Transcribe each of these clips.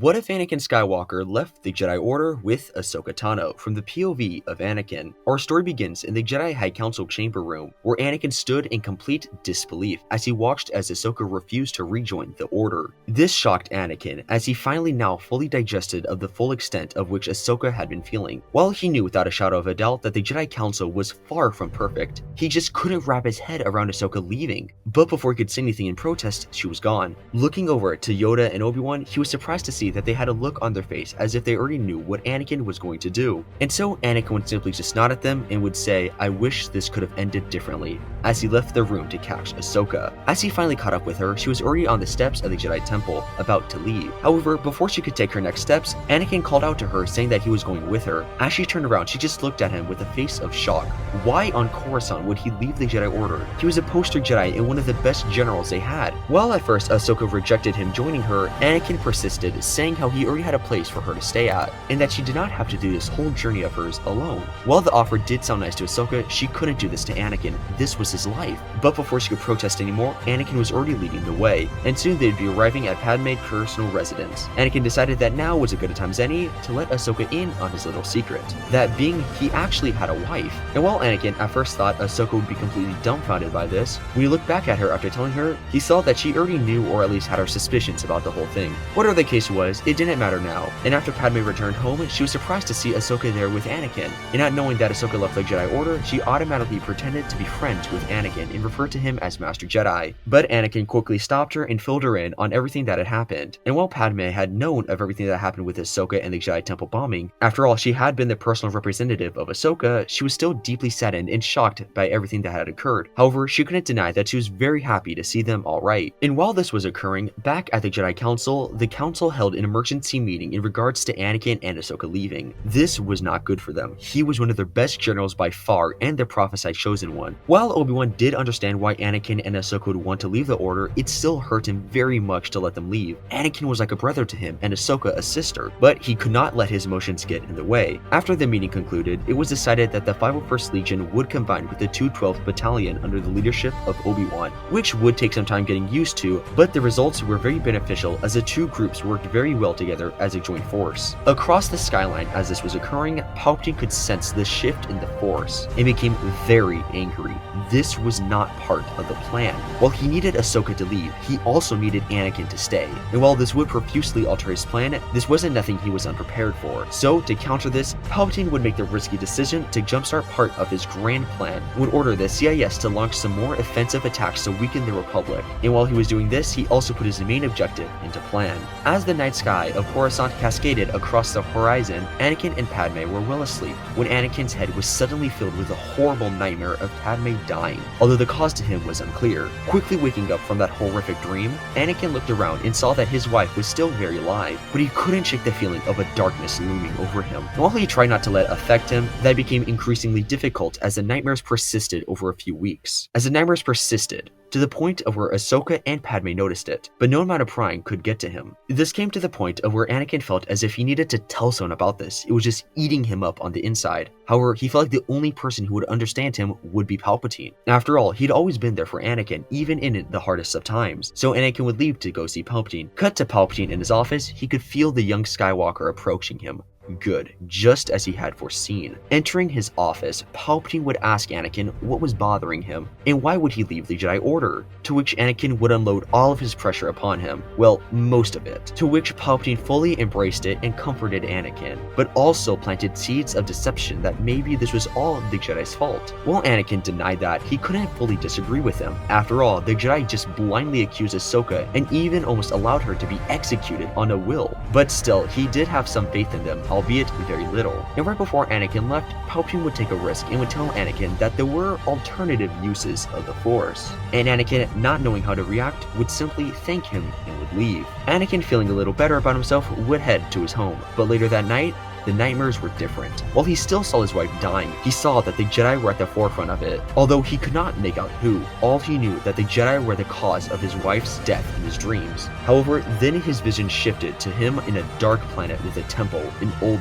What if Anakin Skywalker left the Jedi Order with Ahsoka Tano? From the POV of Anakin, our story begins in the Jedi High Council chamber room, where Anakin stood in complete disbelief as he watched as Ahsoka refused to rejoin the Order. This shocked Anakin, as he finally now fully digested of the full extent of which Ahsoka had been feeling. While he knew without a shadow of a doubt that the Jedi Council was far from perfect, he just couldn't wrap his head around Ahsoka leaving. But before he could say anything in protest, she was gone. Looking over to Yoda and Obi-Wan, he was surprised to see that they had a look on their face as if they already knew what Anakin was going to do. And so Anakin would simply just nod at them and would say, "I wish this could have ended differently," as he left the room to catch Ahsoka. As he finally caught up with her, she was already on the steps of the Jedi Temple, about to leave. However, before she could take her next steps, Anakin called out to her saying that he was going with her. As she turned around, she just looked at him with a face of shock. Why on Coruscant would he leave the Jedi Order? He was a poster Jedi and one of the best generals they had. While at first Ahsoka rejected him joining her, Anakin persisted, saying how he already had a place for her to stay at, and that she did not have to do this whole journey of hers alone. While the offer did sound nice to Ahsoka, she couldn't do this to Anakin. This was his life. But before she could protest anymore, Anakin was already leading the way, and soon they'd be arriving at Padme's personal residence. Anakin decided that now was as good a time as any to let Ahsoka in on his little secret, that being he actually had a wife. And while Anakin at first thought Ahsoka would be completely dumbfounded by this, when he looked back at her after telling her, he saw that she already knew or at least had her suspicions about the whole thing. Whatever the case was, it didn't matter now, and after Padme returned home, she was surprised to see Ahsoka there with Anakin. And not knowing that Ahsoka left the Jedi Order, she automatically pretended to be friends with Anakin and referred to him as Master Jedi. But Anakin quickly stopped her and filled her in on everything that had happened. And while Padme had known of everything that happened with Ahsoka and the Jedi Temple bombing, after all, she had been the personal representative of Ahsoka, she was still deeply saddened and shocked by everything that had occurred. However, she couldn't deny that she was very happy to see them all right. And while this was occurring, back at the Jedi Council, the Council held an emergency meeting in regards to Anakin and Ahsoka leaving. This was not good for them. He was one of their best generals by far and their prophesied chosen one. While Obi-Wan did understand why Anakin and Ahsoka would want to leave the Order, it still hurt him very much to let them leave. Anakin was like a brother to him and Ahsoka a sister, but he could not let his emotions get in the way. After the meeting concluded, it was decided that the 501st Legion would combine with the 212th Battalion under the leadership of Obi-Wan, which would take some time getting used to, but the results were very beneficial as the two groups worked very well together as a joint force. Across the skyline as this was occurring, Palpatine could sense the shift in the Force and became very angry. This was not part of the plan. While he needed Ahsoka to leave, he also needed Anakin to stay. And while this would profusely alter his plan, this wasn't nothing he was unprepared for. So to counter this, Palpatine would make the risky decision to jumpstart part of his grand plan, would order the CIS to launch some more offensive attacks to weaken the Republic. And while he was doing this, he also put his main objective into plan. As the night sky of Coruscant cascaded across the horizon, Anakin and Padme were well asleep when Anakin's head was suddenly filled with a horrible nightmare of Padme dying, although the cause to him was unclear. Quickly waking up from that horrific dream, Anakin looked around and saw that his wife was still very alive, but he couldn't shake the feeling of a darkness looming over him. While he tried not to let it affect him, that became increasingly difficult as the nightmares persisted over a few weeks. As the nightmares persisted, to the point of where Ahsoka and Padme noticed it, but no amount of prying could get to him. This came to the point of where Anakin felt as if he needed to tell someone about this. It was just eating him up on the inside. However, he felt like the only person who would understand him would be Palpatine. After all, he'd always been there for Anakin, even in the hardest of times. So Anakin would leave to go see Palpatine. Cut to Palpatine in his office, he could feel the young Skywalker approaching him. Good, just as he had foreseen. Entering his office, Palpatine would ask Anakin what was bothering him, and why would he leave the Jedi Order, to which Anakin would unload all of his pressure upon him, well, most of it, to which Palpatine fully embraced it and comforted Anakin, but also planted seeds of deception that maybe this was all the Jedi's fault. While Anakin denied that, he couldn't fully disagree with him. After all, the Jedi just blindly accused Ahsoka and even almost allowed her to be executed on a will, but still, he did have some faith in them, albeit very little. And right before Anakin left, Palpatine would take a risk and would tell Anakin that there were alternative uses of the Force. And Anakin, not knowing how to react, would simply thank him and would leave. Anakin, feeling a little better about himself, would head to his home. But later that night, the nightmares were different. While he still saw his wife dying, he saw that the Jedi were at the forefront of it. Although he could not make out who, all he knew that the Jedi were the cause of his wife's death in his dreams. However, then his vision shifted to him in a dark planet with a temple, an old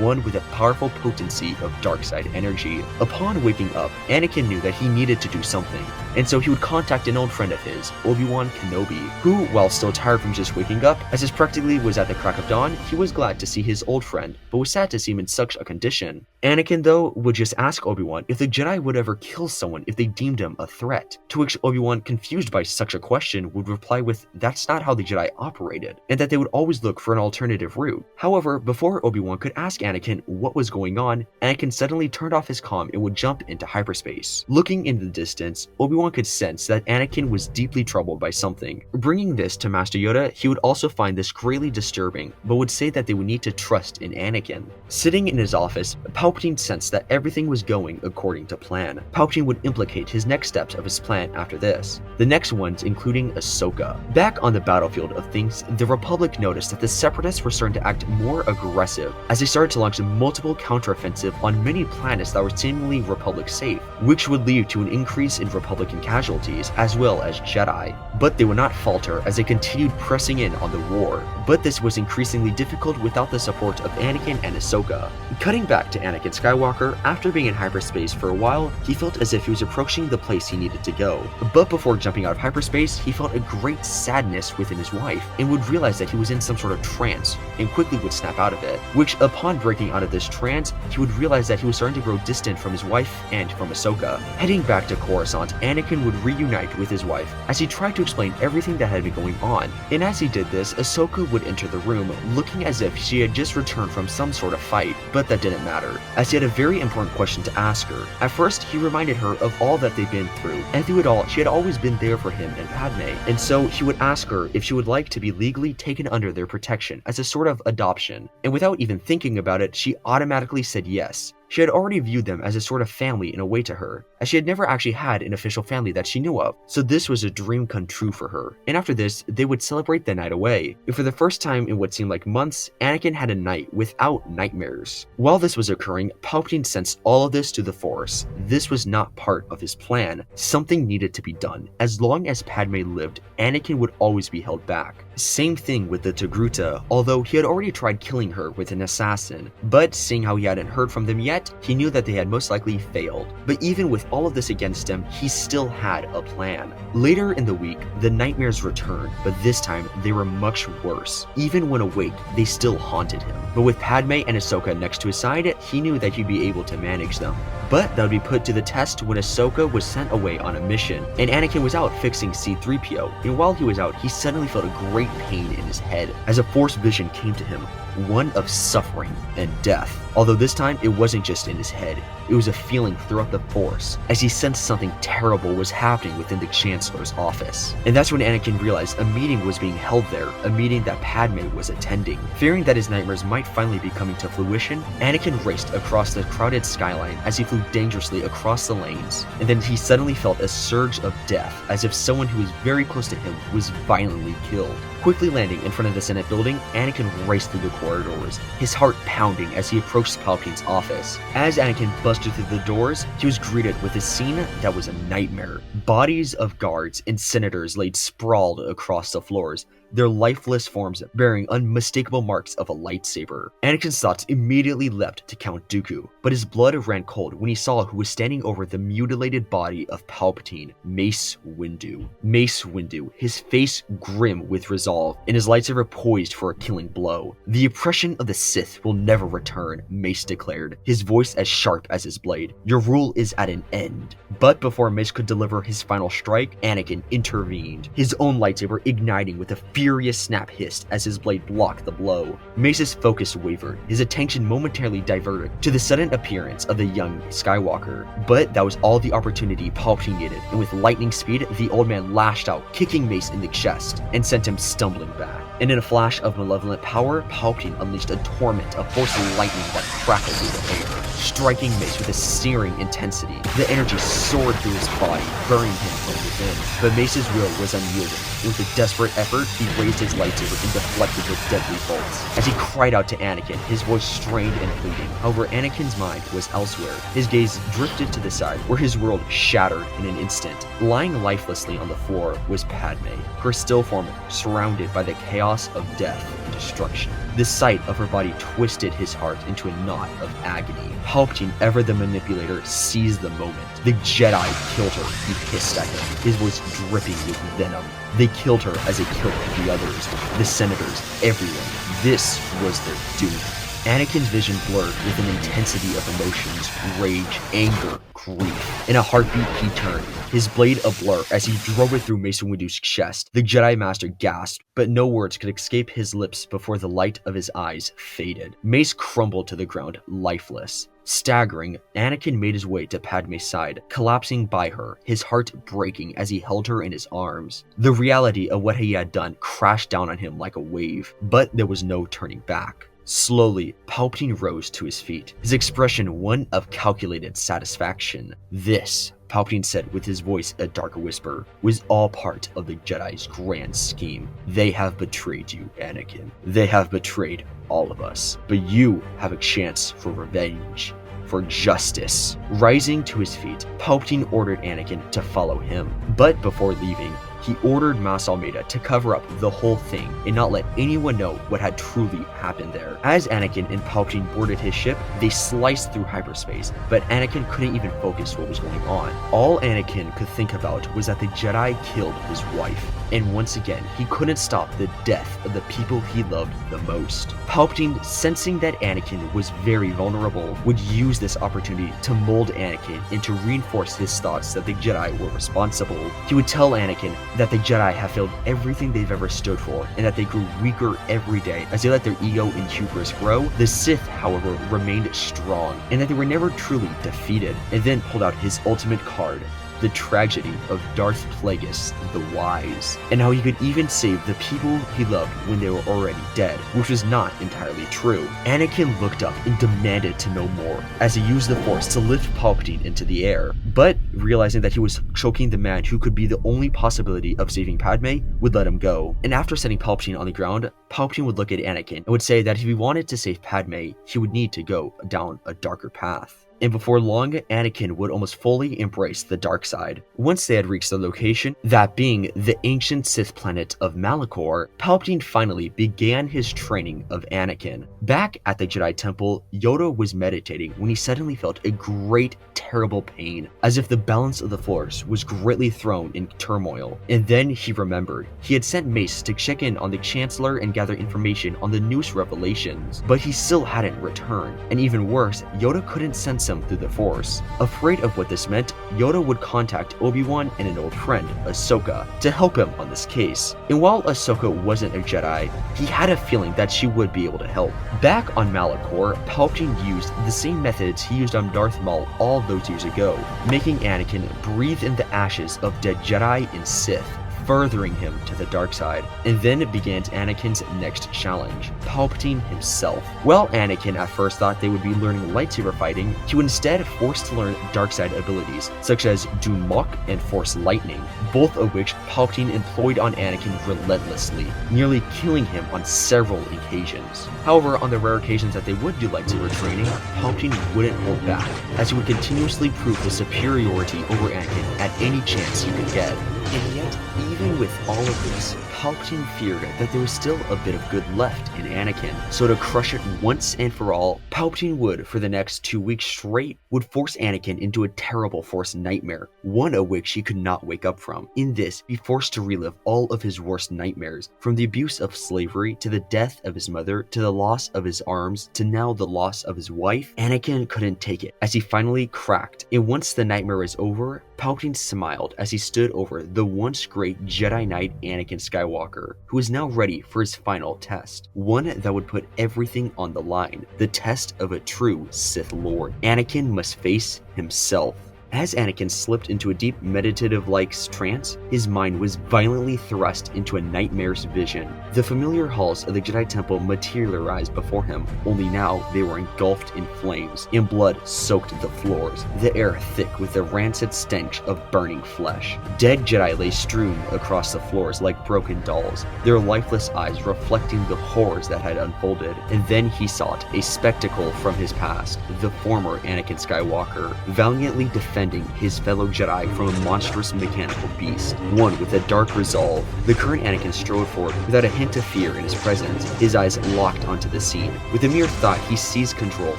one with a powerful potency of dark side energy. Upon waking up, Anakin knew that he needed to do something, and so he would contact an old friend of his, Obi-Wan Kenobi, who, while still tired from just waking up, as his practically was at the crack of dawn, he was glad to see his old friend, but was sad to see him in such a condition. Anakin, though, would just ask Obi-Wan if the Jedi would ever kill someone if they deemed him a threat, to which Obi-Wan, confused by such a question, would reply with that's not how the Jedi operated, and that they would always look for an alternative route. However, before Obi-Wan could ask Anakin what was going on, Anakin suddenly turned off his comm and would jump into hyperspace. Looking in the distance, Obi-Wan could sense that Anakin was deeply troubled by something. Bringing this to Master Yoda, he would also find this greatly disturbing, but would say that they would need to trust in Anakin. Sitting in his office, Palpatine sensed that everything was going according to plan. Palpatine would implicate his next steps of his plan after this, the next ones including Ahsoka. Back on the battlefield of things, the Republic noticed that the Separatists were starting to act more aggressive as they started to launch multiple counteroffensive on many planets that were seemingly Republic safe, which would lead to an increase in Republican casualties as well as Jedi. But they would not falter as they continued pressing in on the war, but this was increasingly difficult without the support of Anakin and Ahsoka. Cutting back to Anakin Skywalker, after being in hyperspace for a while, he felt as if he was approaching the place he needed to go. But before jumping out of hyperspace, he felt a great sadness within his wife and would realize that he was in some sort of trance and quickly would snap out of it, which upon breaking out of this trance, he would realize that he was starting to grow distant from his wife and from Ahsoka. Heading back to Coruscant, Anakin would reunite with his wife as he tried to explain everything that had been going on, and as he did this, Ahsoka would enter the room looking as if she had just returned from some sort of fight, but that didn't matter, as he had a very important question to ask her. At first, he reminded her of all that they'd been through, and through it all, she had always been there for him and Padme, and so he would ask her if she would like to be legally taken under their protection as a sort of adoption, and without even thinking about it, she automatically said yes. She had already viewed them as a sort of family in a way to her, as she had never actually had an official family that she knew of, so this was a dream come true for her. And after this, they would celebrate the night away. And for the first time in what seemed like months, Anakin had a night without nightmares. While this was occurring, Palpatine sensed all of this to the Force. This was not part of his plan. Something needed to be done. As long as Padme lived, Anakin would always be held back. Same thing with the Togruta, although he had already tried killing her with an assassin, but seeing how he hadn't heard from them yet, he knew that they had most likely failed. But even with all of this against him, he still had a plan. Later in the week, the nightmares returned, but this time they were much worse. Even when awake, they still haunted him. But with Padme and Ahsoka next to his side, he knew that he'd be able to manage them. But that would be put to the test when Ahsoka was sent away on a mission, and Anakin was out fixing C-3PO, and while he was out, he suddenly felt a great pain in his head as a Force vision came to him, one of suffering and death. Although this time, it wasn't just in his head, it was a feeling throughout the Force, as he sensed something terrible was happening within the Chancellor's office. And that's when Anakin realized a meeting was being held there, a meeting that Padme was attending. Fearing that his nightmares might finally be coming to fruition, Anakin raced across the crowded skyline as he flew dangerously across the lanes, and then he suddenly felt a surge of death, as if someone who was very close to him was violently killed. Quickly landing in front of the Senate building, Anakin raced through the corridors, his heart pounding as he approached Palpatine's office. As Anakin busted through the doors, he was greeted with a scene that was a nightmare. Bodies of guards and senators laid sprawled across the floors, their lifeless forms bearing unmistakable marks of a lightsaber. Anakin's thoughts immediately leapt to Count Dooku, but his blood ran cold when he saw who was standing over the mutilated body of Palpatine, Mace Windu. Mace Windu, his face grim with resolve, and his lightsaber poised for a killing blow. "The oppression of the Sith will never return," Mace declared, his voice as sharp as his blade. "Your rule is at an end." But before Mace could deliver his final strike, Anakin intervened, his own lightsaber igniting with a furious snap hissed as his blade blocked the blow. Mace's focus wavered, his attention momentarily diverted to the sudden appearance of the young Skywalker. But that was all the opportunity Palpatine needed, and with lightning speed, the old man lashed out, kicking Mace in the chest, and sent him stumbling back. And in a flash of malevolent power, Palpatine unleashed a torrent of force lightning that crackled through the air, striking Mace with a searing intensity. The energy soared through his body, burying him from within. But Mace's will was unyielding. With a desperate effort, he raised his lightsaber and deflected the deadly bolts. As he cried out to Anakin, his voice strained and pleading. However, Anakin's mind was elsewhere. His gaze drifted to the side, where his world shattered in an instant. Lying lifelessly on the floor was Padme, her still form surrounded by the chaos of death and destruction. The sight of her body twisted his heart into a knot of agony. Palpatine, ever the manipulator, seized the moment. The Jedi killed her, he hissed at him, his voice dripping with venom. They killed her as they killed the others, the senators, everyone. This was their doom. Anakin's vision blurred with an intensity of emotions, rage, anger, grief. In a heartbeat, he turned, his blade a blur as he drove it through Mace Windu's chest. The Jedi Master gasped, but no words could escape his lips before the light of his eyes faded. Mace crumbled to the ground, lifeless. Staggering, Anakin made his way to Padme's side, collapsing by her, his heart breaking as he held her in his arms. The reality of what he had done crashed down on him like a wave, but there was no turning back. Slowly, Palpatine rose to his feet, his expression one of calculated satisfaction. This, Palpatine said with his voice a dark whisper, was all part of the Jedi's grand scheme. They have betrayed you, Anakin. They have betrayed all of us. But you have a chance for revenge, for justice. Rising to his feet, Palpatine ordered Anakin to follow him. But before leaving, he ordered Mas Almeida to cover up the whole thing and not let anyone know what had truly happened there. As Anakin and Palpatine boarded his ship, they sliced through hyperspace, but Anakin couldn't even focus what was going on. All Anakin could think about was that the Jedi killed his wife, and once again, he couldn't stop the death of the people he loved the most. Palpatine, sensing that Anakin was very vulnerable, would use this opportunity to mold Anakin and to reinforce his thoughts that the Jedi were responsible. He would tell Anakin that the Jedi have failed everything they've ever stood for, and that they grew weaker every day as they let their ego and hubris grow. The Sith, however, remained strong, and that they were never truly defeated, and then pulled out his ultimate card, the tragedy of Darth Plagueis the Wise, and how he could even save the people he loved when they were already dead, which was not entirely true. Anakin looked up and demanded to know more, as he used the Force to lift Palpatine into the air, but realizing that he was choking the man who could be the only possibility of saving Padme, would let him go. And after setting Palpatine on the ground, Palpatine would look at Anakin and would say that if he wanted to save Padme, he would need to go down a darker path. And before long, Anakin would almost fully embrace the dark side. Once they had reached the location, that being the ancient Sith planet of Malachor, Palpatine finally began his training of Anakin. Back at the Jedi Temple, Yoda was meditating when he suddenly felt a great, terrible pain, as if the balance of the Force was greatly thrown in turmoil. And then he remembered. He had sent Mace to check in on the Chancellor and gather information on the newest revelations, but he still hadn't returned. And even worse, Yoda couldn't sense him through the Force. Afraid of what this meant, Yoda would contact Obi-Wan and an old friend, Ahsoka, to help him on this case. And while Ahsoka wasn't a Jedi, he had a feeling that she would be able to help. Back on Malachor, Palpatine used the same methods he used on Darth Maul all those years ago, making Anakin breathe in the ashes of dead Jedi and Sith, furthering him to the dark side. And then began Anakin's next challenge, Palpatine himself. While Anakin at first thought they would be learning lightsaber fighting, he was instead forced to learn dark side abilities, such as Dune Mok and Force Lightning, both of which Palpatine employed on Anakin relentlessly, nearly killing him on several occasions. However, on the rare occasions that they would do lightsaber training, Palpatine wouldn't hold back, as he would continuously prove his superiority over Anakin at any chance he could get. And yet, even with all of this, Palpatine feared that there was still a bit of good left in Anakin. So to crush it once and for all, Palpatine would, for the next 2 weeks straight, would force Anakin into a terrible Force nightmare, one of which he could not wake up from. In this, be forced to relive all of his worst nightmares, from the abuse of slavery, to the death of his mother, to the loss of his arms, to now the loss of his wife. Anakin couldn't take it, as he finally cracked. And once the nightmare was over, Palpatine smiled as he stood over the once great Jedi Knight Anakin Skywalker, who was now ready for his final test, one that would put everything on the line, the test of a true Sith Lord. Anakin must face himself. As Anakin slipped into a deep meditative-like trance, his mind was violently thrust into a nightmare's vision. The familiar halls of the Jedi Temple materialized before him, only now they were engulfed in flames, and blood soaked the floors, the air thick with the rancid stench of burning flesh. Dead Jedi lay strewn across the floors like broken dolls, their lifeless eyes reflecting the horrors that had unfolded. And then he sought a spectacle from his past, the former Anakin Skywalker, valiantly defending his fellow Jedi from a monstrous mechanical beast, one with a dark resolve. The current Anakin strode forward without a hint of fear in his presence, his eyes locked onto the scene. With a mere thought, he seized control,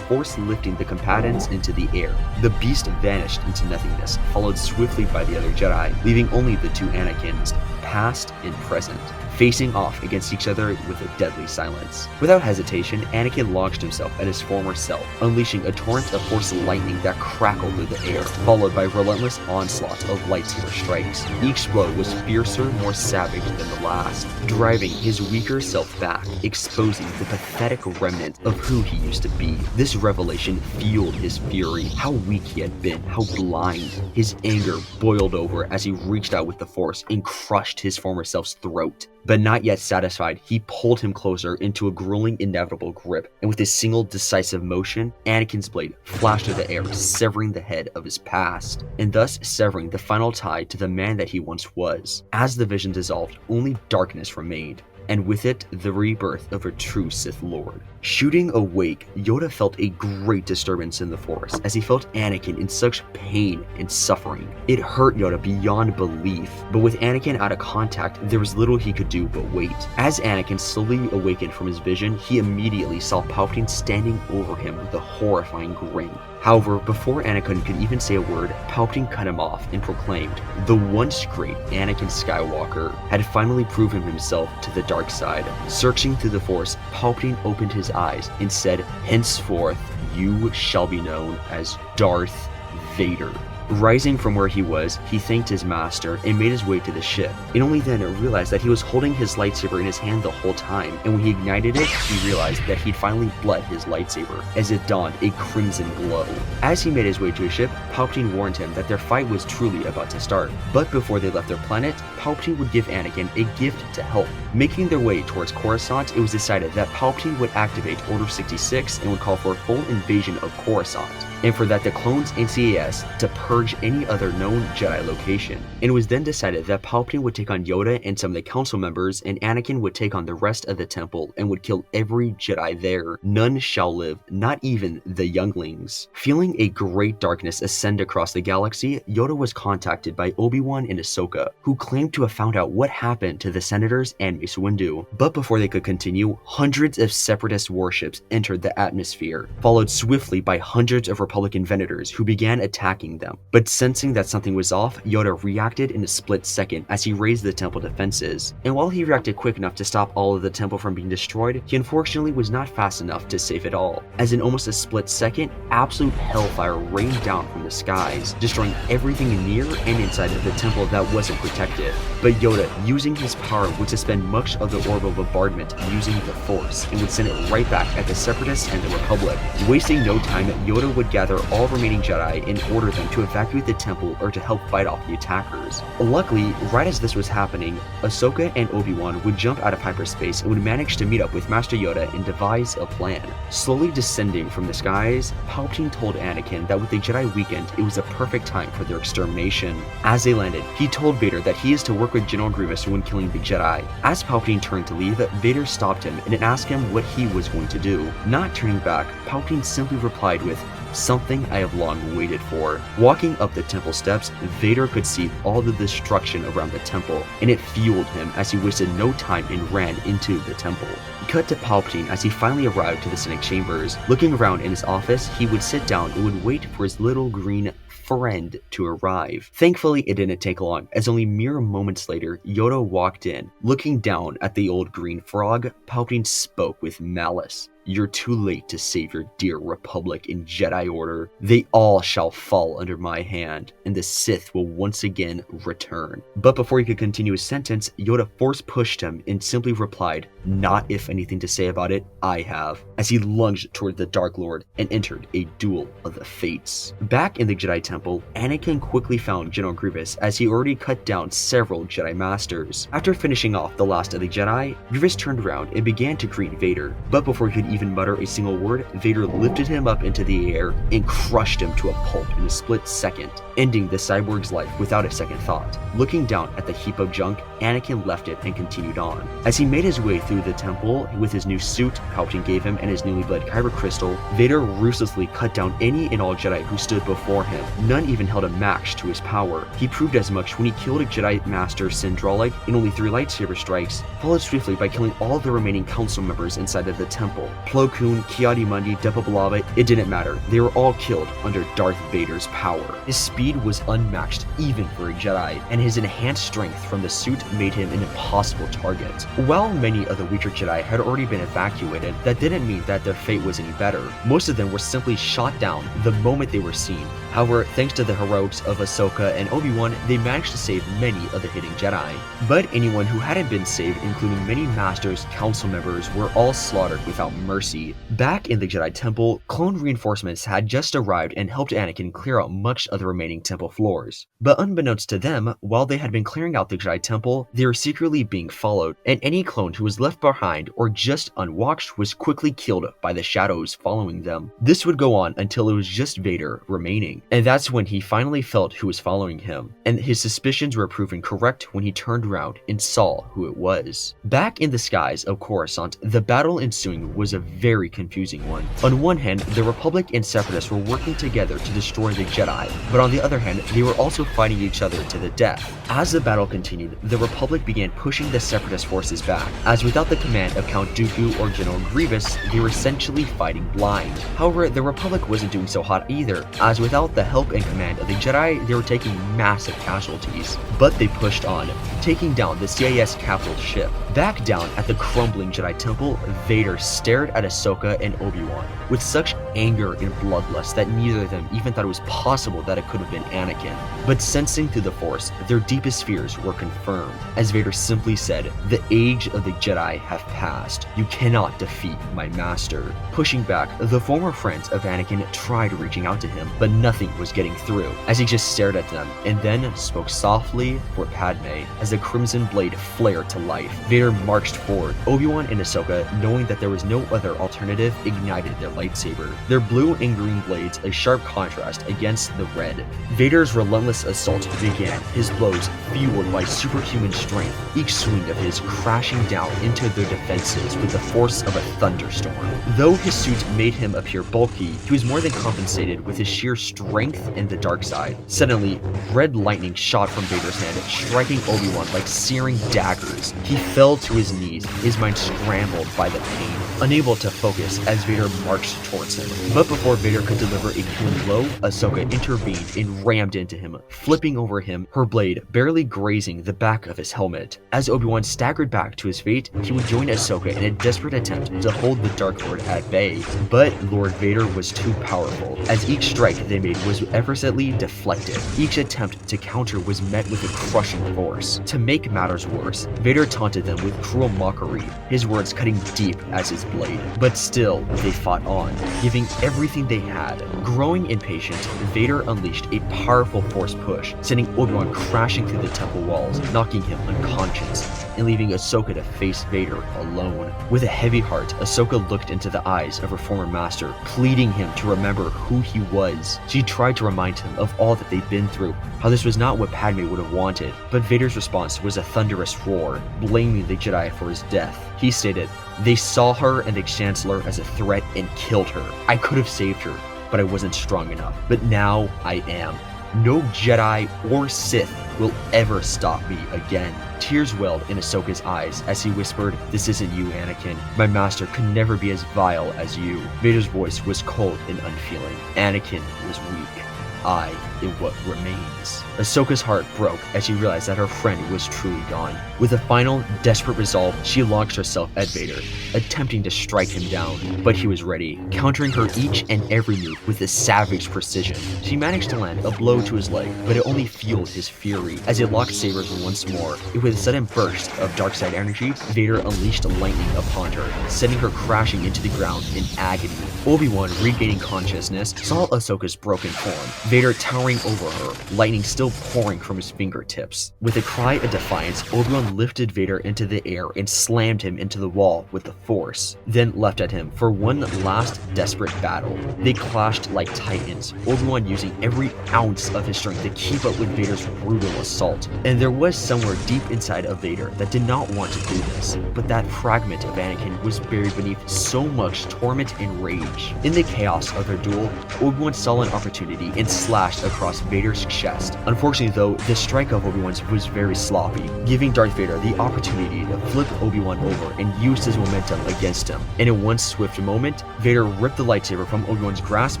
force lifting the combatants into the air. The beast vanished into nothingness, followed swiftly by the other Jedi, leaving only the two Anakins, past and present, facing off against each other with a deadly silence. Without hesitation, Anakin launched himself at his former self, unleashing a torrent of force lightning that crackled through the air, followed by relentless onslaughts of lightsaber strikes. Each blow was fiercer, more savage than the last, driving his weaker self back, exposing the pathetic remnant of who he used to be. This revelation fueled his fury, how weak he had been, how blind. His anger boiled over as he reached out with the force and crushed his former self's throat. But not yet satisfied, he pulled him closer into a grueling, inevitable grip, and with a single decisive motion, Anakin's blade flashed through the air, severing the head of his past, and thus severing the final tie to the man that he once was. As the vision dissolved, only darkness remained, and with it, the rebirth of a true Sith Lord. Shooting awake, Yoda felt a great disturbance in the Force as he felt Anakin in such pain and suffering. It hurt Yoda beyond belief, but with Anakin out of contact, there was little he could do but wait. As Anakin slowly awakened from his vision, he immediately saw Palpatine standing over him with a horrifying grin. However, before Anakin could even say a word, Palpatine cut him off and proclaimed the once great Anakin Skywalker had finally proven himself to the dark side. Searching through the Force, Palpatine opened his eyes and said, "Henceforth, you shall be known as Darth Vader." Rising from where he was, he thanked his master and made his way to the ship, and only then realized that he was holding his lightsaber in his hand the whole time, and when he ignited it, he realized that he'd finally bled his lightsaber, as it donned a crimson glow. As he made his way to his ship, Palpatine warned him that their fight was truly about to start, but before they left their planet, Palpatine would give Anakin a gift to help. Making their way towards Coruscant, it was decided that Palpatine would activate Order 66 and would call for a full invasion of Coruscant, and for that the clones and CAS to purge any other known Jedi location. And it was then decided that Palpatine would take on Yoda and some of the council members, and Anakin would take on the rest of the temple and would kill every Jedi there. None shall live, not even the younglings. Feeling a great darkness ascend across the galaxy, Yoda was contacted by Obi-Wan and Ahsoka, who claimed to have found out what happened to the senators and Mace Windu. But before they could continue, hundreds of Separatist warships entered the atmosphere, followed swiftly by hundreds of Republican Venators who began attacking them. But sensing that something was off, Yoda reacted in a split second as he raised the temple defenses. And while he reacted quick enough to stop all of the temple from being destroyed, he unfortunately was not fast enough to save it all. As in almost a split second, absolute hellfire rained down from the skies, destroying everything near and inside of the temple that wasn't protected. But Yoda, using his power, would suspend much of the orb of bombardment using the Force, and would send it right back at the Separatists and the Republic. Wasting no time, Yoda would gather all remaining Jedi and order them to evacuate the temple or to help fight off the attackers. Luckily, right as this was happening, Ahsoka and Obi-Wan would jump out of hyperspace and would manage to meet up with Master Yoda and devise a plan. Slowly descending from the skies, Palpatine told Anakin that with the Jedi weakened, it was a perfect time for their extermination. As they landed, he told Vader that he is to work with General Grievous when killing the Jedi. As Palpatine turned to leave, Vader stopped him and asked him what he was going to do. Not turning back, Palpatine simply replied with, "Something I have long waited for." Walking up the temple steps, Vader could see all the destruction around the temple, and it fueled him as he wasted no time and ran into the temple. Cut to Palpatine as he finally arrived to the Senate chambers. Looking around in his office, he would sit down and would wait for his little green friend to arrive. Thankfully, it didn't take long, as only mere moments later, Yoda walked in. Looking down at the old green frog, Palpatine spoke with malice. you're too late to save your dear Republic in Jedi Order. They all shall fall under my hand, and the Sith will once again return." But before he could continue his sentence, Yoda force pushed him and simply replied, "Not if anything to say about it, I have," as he lunged toward the Dark Lord and entered a duel of the fates. Back in the Jedi Temple, Anakin quickly found General Grievous as he already cut down several Jedi Masters. After finishing off the last of the Jedi, Grievous turned around and began to greet Vader. But before he could even mutter a single word, Vader lifted him up into the air and crushed him to a pulp in a split second, ending the cyborg's life without a second thought. Looking down at the heap of junk, Anakin left it and continued on. As he made his way through the temple with his new suit Palpatine gave him and his newly bled kyber crystal, Vader ruthlessly cut down any and all Jedi who stood before him. None even held a match to his power. He proved as much when he killed a Jedi Master Sindralig in only 3 lightsaber strikes, followed swiftly by killing all the remaining council members inside of the temple. Plo Koon, Ki-Adi-Mundi, Depa Billaba, it didn't matter. They were all killed under Darth Vader's power. His speed was unmatched even for a Jedi, and his enhanced strength from the suit made him an impossible target. While many of the weaker Jedi had already been evacuated, that didn't mean that their fate was any better. Most of them were simply shot down the moment they were seen. However, thanks to the heroics of Ahsoka and Obi-Wan, they managed to save many of the hidden Jedi. But anyone who hadn't been saved, including many Masters, council members, were all slaughtered without mercy. Back in the Jedi Temple, clone reinforcements had just arrived and helped Anakin clear out much of the remaining temple floors. But unbeknownst to them, while they had been clearing out the Jedi Temple, they were secretly being followed, and any clone who was left behind or just unwatched was quickly killed by the shadows following them. This would go on until it was just Vader remaining, and that's when he finally felt who was following him, and his suspicions were proven correct when he turned around and saw who it was. Back in the skies of Coruscant, the battle ensuing was a very confusing one. On one hand, the Republic and Separatists were working together to destroy the Jedi, but on the other hand, they were also fighting each other to the death. As the battle continued, the Republic began pushing the Separatist forces back, as without the command of Count Dooku or General Grievous, they were essentially fighting blind. However, the Republic wasn't doing so hot either, as without the help and command of the Jedi, they were taking massive casualties. But they pushed on, taking down the CIS capital ship. Back down at the crumbling Jedi Temple, Vader stared at Ahsoka and Obi-Wan with such anger and bloodlust that neither of them even thought it was possible that it could have been Anakin. But sensing through the Force, their deepest fears were confirmed, as Vader simply said, "The age of the Jedi have passed. You cannot defeat my master." Pushing back, the former friends of Anakin tried reaching out to him, but nothing was getting through, as he just stared at them, and then spoke softly for Padme. As the crimson blade flared to life, Vader marched forward. Obi-Wan and Ahsoka, knowing that there was no other alternative, ignited their lightsaber, their blue and green blades a sharp contrast against the red. Vader's relentless assault began, his blows fueled by superhuman strength, each swing of his crashing down into their defenses with the force of a thunderstorm. Though his suit made him appear bulky, he was more than compensated with his sheer strength and the dark side. Suddenly, red lightning shot from Vader's hand, striking Obi-Wan like searing daggers. He fell to his knees, his mind scrambled by the pain, unable to focus as Vader marched towards him. But before Vader could deliver a killing blow, Ahsoka intervened and rammed into him, flipping over him, her blade barely grazing the back of his helmet. As Obi-Wan staggered back to his fate, he would join Ahsoka in a desperate attempt to hold the Dark Lord at bay. But Lord Vader was too powerful, as each strike they made was effortlessly deflected. Each attempt to counter was met with a crushing force. To make matters worse, Vader taunted them with cruel mockery, his words cutting deep as his blade. But still, they fought on, giving everything they had. Growing impatient, Vader unleashed a powerful force push, sending Obi-Wan crashing through the temple walls, knocking him unconscious, and leaving Ahsoka to face Vader alone. With a heavy heart, Ahsoka looked into the eyes of her former master, pleading him to remember who he was. She tried to remind him of all that they'd been through, how this was not what Padme would have wanted, but Vader's response was a thunderous roar, blaming the Jedi for his death. He stated, "They saw her and the Chancellor as a threat and killed her. I could have saved her, but I wasn't strong enough. But now I am. No Jedi or Sith will ever stop me again." Tears welled in Ahsoka's eyes as he whispered, "This isn't you, Anakin. My master could never be as vile as you." Vader's voice was cold and unfeeling. Anakin was weak. I am what remains. Ahsoka's heart broke as she realized that her friend was truly gone. With a final, desperate resolve, she launched herself at Vader, attempting to strike him down, but he was ready, countering her each and every move with a savage precision. She managed to land a blow to his leg, but it only fueled his fury as he locked sabers once more. With a sudden burst of dark side energy, Vader unleashed lightning upon her, sending her crashing into the ground in agony. Obi-Wan, regaining consciousness, saw Ahsoka's broken form, Vader towering over her, lightning still pouring from his fingertips. With a cry of defiance, Obi-Wan lifted Vader into the air and slammed him into the wall with the Force, then left at him for one last desperate battle. They clashed like titans, Obi-Wan using every ounce of his strength to keep up with Vader's brutal assault. And there was somewhere deep inside of Vader that did not want to do this, but that fragment of Anakin was buried beneath so much torment and rage. In the chaos of their duel, Obi-Wan saw an opportunity and slashed across Vader's chest. Unfortunately though, the strike of Obi-Wan's was very sloppy, giving Darth Vader the opportunity to flip Obi-Wan over and use his momentum against him. And in one swift moment, Vader ripped the lightsaber from Obi-Wan's grasp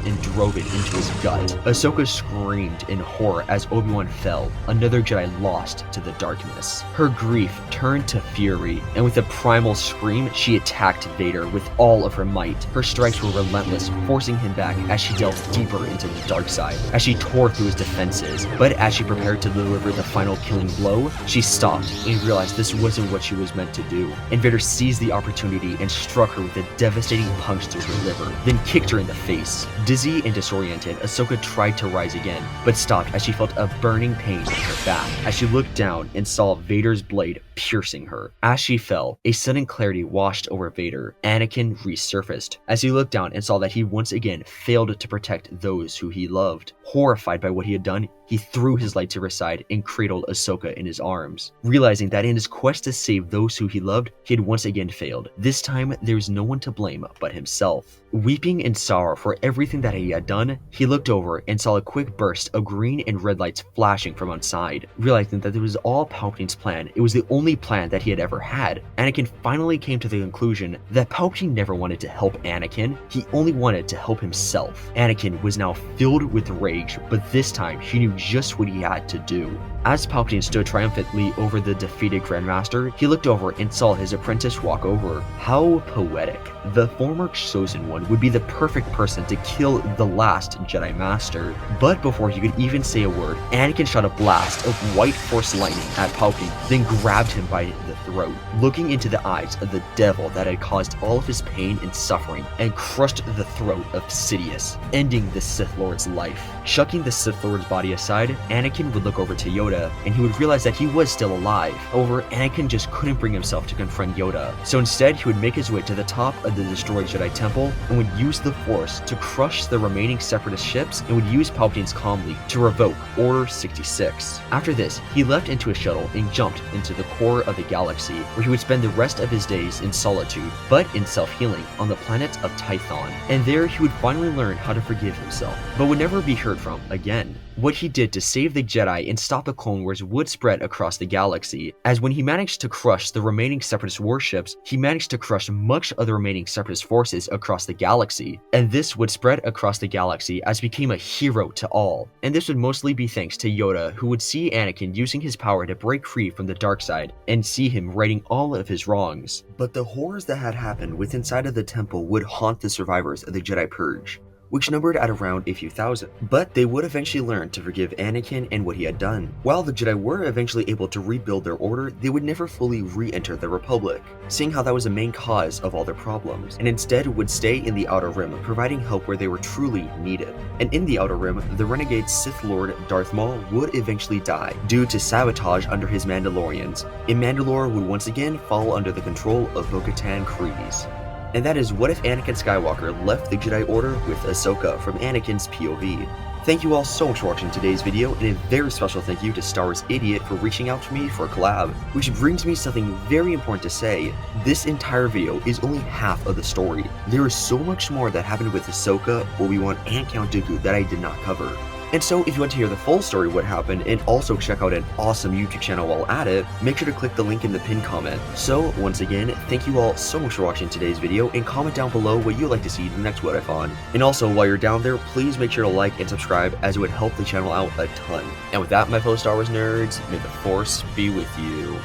and drove it into his gut. Ahsoka screamed in horror as Obi-Wan fell, another Jedi lost to the darkness. Her grief turned to fury, and with a primal scream, she attacked Vader with all of her might. Her strikes were relentless, forcing him back as she delved deeper into the dark side, as she tore through his defenses. But as she prepared to deliver the final killing blow, she stopped and realized this wasn't what she was meant to do. And Vader seized the opportunity and struck her with a devastating punch to her liver, then kicked her in the face. Dizzy and disoriented, Ahsoka tried to rise again, but stopped as she felt a burning pain in her back, as she looked down and saw Vader's blade piercing her. As she fell, a sudden clarity washed over Vader. Anakin resurfaced, as he looked down and saw that he once again failed to protect those who he loved. Horrified by what he had done, he threw his lightsaber aside and cradled Ahsoka in his arms, realizing that in his quest to save those who he loved, he had once again failed. This time, there was no one to blame but himself. Weeping in sorrow for everything that he had done, he looked over and saw a quick burst of green and red lights flashing from outside. Realizing that it was all Palpatine's plan, it was the only plan that he had ever had. Anakin finally came to the conclusion that Palpatine never wanted to help Anakin, he only wanted to help himself. Anakin was now filled with rage, but this time he knew just what he had to do. As Palpatine stood triumphantly over the defeated Grandmaster, he looked over and saw his apprentice walk over. How poetic. The former chosen one would be the perfect person to kill the last Jedi Master. But before he could even say a word, Anakin shot a blast of white Force lightning at Palpatine, then grabbed him by the throat, looking into the eyes of the devil that had caused all of his pain and suffering, and crushed the throat of Sidious, ending the Sith Lord's life. Chucking the Sith Lord's body aside, Anakin would look over to Yoda, and he would realize that he was still alive. However, Anakin just couldn't bring himself to confront Yoda, so instead he would make his way to the top of the destroyed Jedi Temple and would use the Force to crush the remaining Separatist ships and would use Palpatine's comm leak to revoke Order 66. After this, he leapt into a shuttle and jumped into the core of the galaxy, where he would spend the rest of his days in solitude, but in self-healing on the planet of Tython. And there he would finally learn how to forgive himself, but would never be heard from again. What he did to save the Jedi and stop the Clone Wars would spread across the galaxy, as when he managed to crush the remaining Separatist warships, he managed to crush much of the remaining Separatist forces across the galaxy, and this would spread across the galaxy as became a hero to all. And this would mostly be thanks to Yoda, who would see Anakin using his power to break free from the dark side, and see him righting all of his wrongs. But the horrors that had happened within inside of the temple would haunt the survivors of the Jedi Purge, which numbered at around a few thousand. But they would eventually learn to forgive Anakin and what he had done. While the Jedi were eventually able to rebuild their order, they would never fully re-enter the Republic, seeing how that was the main cause of all their problems, and instead would stay in the Outer Rim, providing help where they were truly needed. And in the Outer Rim, the renegade Sith Lord Darth Maul would eventually die due to sabotage under his Mandalorians, and Mandalore would once again fall under the control of Bo-Katan Kryze. And that is what if Anakin Skywalker left the Jedi Order with Ahsoka from Anakin's POV. Thank you all so much for watching today's video, and a very special thank you to Star Wars Idiot for reaching out to me for a collab, which brings me something very important to say. This entire video is only half of the story. There is so much more that happened with Ahsoka, Obi-Wan, and Count Dooku that I did not cover. And so if you want to hear the full story of what happened and also check out an awesome YouTube channel while at it, make sure to click the link in the pinned comment. So once again, thank you all so much for watching today's video, and comment down below what you'd like to see in the next What If on. And also while you're down there, please make sure to like and subscribe, as it would help the channel out a ton. And with that, my fellow Star Wars nerds, may the Force be with you.